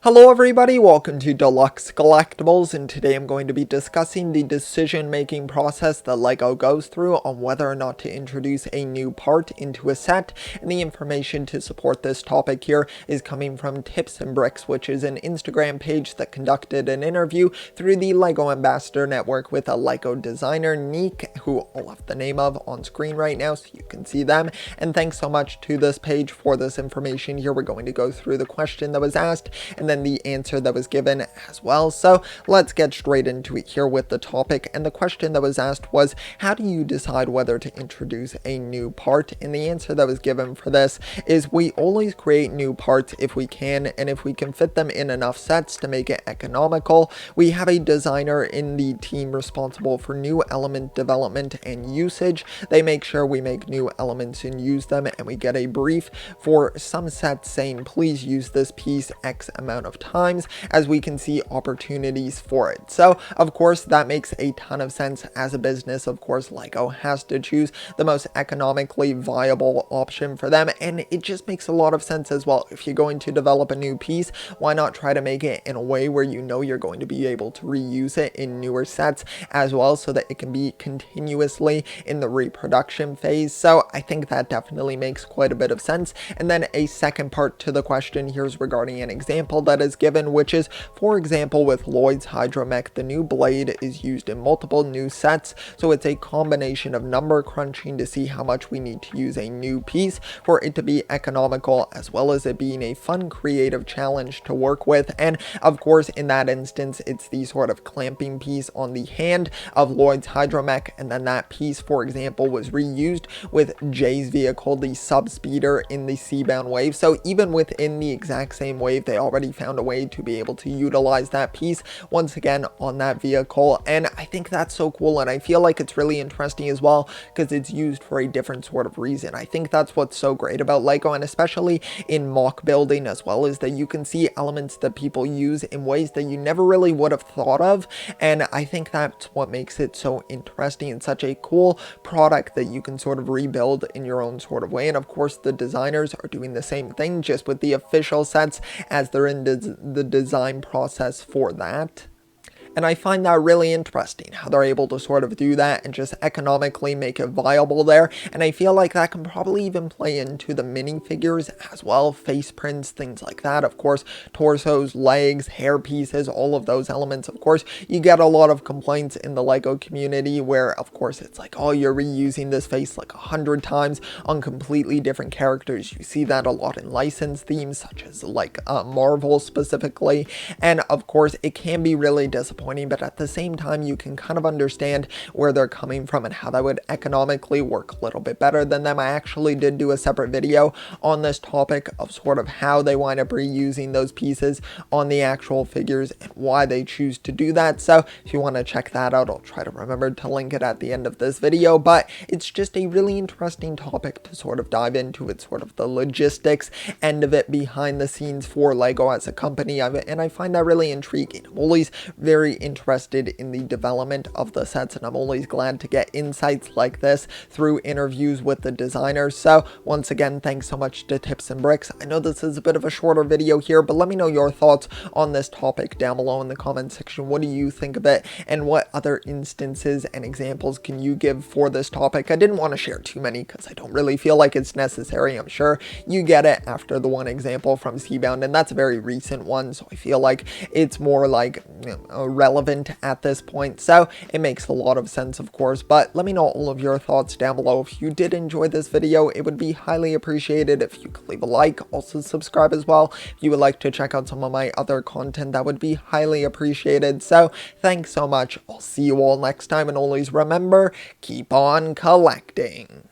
Hello everybody, welcome to Deluxe Collectibles, and today I'm going to be discussing the decision-making process that LEGO goes through on whether or not to introduce a new part into a set, and the information to support this topic here is coming from Tips and Bricks, which is an Instagram page that conducted an interview through the LEGO Ambassador Network with a LEGO designer, MECH, who I'll left the name of on screen right now so you can see them, and thanks so much to this page for this information here. We're going to go through the question that was asked, and then the answer that was given as well. So let's get straight into it here with the topic. And the question that was asked was, how do you decide whether to introduce a new part? And the answer that was given for this is, we always create new parts if we can, and if we can fit them in enough sets to make it economical. We have a designer in the team responsible for new element development and usage. They make sure we make new elements and use them, and we get a brief for some sets saying, please use this piece X amount of times, as we can see opportunities for it. So of course that makes a ton of sense as a business. Of course LEGO has to choose the most economically viable option for them, and it just makes a lot of sense as well. If you're going to develop a new piece, why not try to make it in a way where you know you're going to be able to reuse it in newer sets as well, so that it can be continuously in the reproduction phase. So I think that definitely makes quite a bit of sense. And then a second part to the question here is regarding an example that is given, which is, for example, with Lloyd's Hydro-Mech, the new blade is used in multiple new sets, so it's a combination of number crunching to see how much we need to use a new piece for it to be economical, as well as it being a fun creative challenge to work with. And of course in that instance it's the sort of clamping piece on the hand of Lloyd's Hydro-Mech, and then that piece, for example, was reused with Jay's vehicle, the Subspeeder, in the Seabound wave. So even within the exact same wave, they already found a way to be able to utilize that piece once again on that vehicle. And I think that's so cool, and I feel like it's really interesting as well because it's used for a different sort of reason. I think that's what's so great about LEGO, and especially in mock building as well, is that you can see elements that people use in ways that you never really would have thought of. And I think that's what makes it so interesting and such a cool product that you can sort of rebuild in your own sort of way. And of course the designers are doing the same thing, just with the official sets, as they're in the design process for that. And I find that really interesting, how they're able to sort of do that and just economically make it viable there. And I feel like that can probably even play into the minifigures as well, face prints, things like that. Of course, torsos, legs, hair pieces, all of those elements. Of course, you get a lot of complaints in the LEGO community where, of course, it's like, oh, you're reusing this face like 100 times on completely different characters. You see that a lot in licensed themes, such as like Marvel specifically. And of course, it can be really disappointing, but at the same time you can kind of understand where they're coming from and how that would economically work a little bit better than them. I actually did do a separate video on this topic of sort of how they wind up reusing those pieces on the actual figures and why they choose to do that. So if you want to check that out, I'll try to remember to link it at the end of this video. But it's just a really interesting topic to sort of dive into. It's sort of the logistics end of it behind the scenes for LEGO as a company, and I find that really intriguing. I'm always very interested in the development of the sets, and I'm always glad to get insights like this through interviews with the designers. So once again, thanks so much to Tips and Bricks. I know this is a bit of a shorter video here, but let me know your thoughts on this topic down below in the comment section. What do you think of it, and what other instances and examples can you give for this topic? I didn't want to share too many because I don't really feel like it's necessary. I'm sure you get it after the one example from Seabound, and that's a very recent one, so I feel like it's more like, you know, relevant at this point, so it makes a lot of sense, of course. But let me know all of your thoughts down below. If you did enjoy this video, it would be highly appreciated if you could leave a like, also subscribe as well. If you would like to check out some of my other content, that would be highly appreciated. So thanks so much. I'll see you all next time, and always remember, keep on collecting.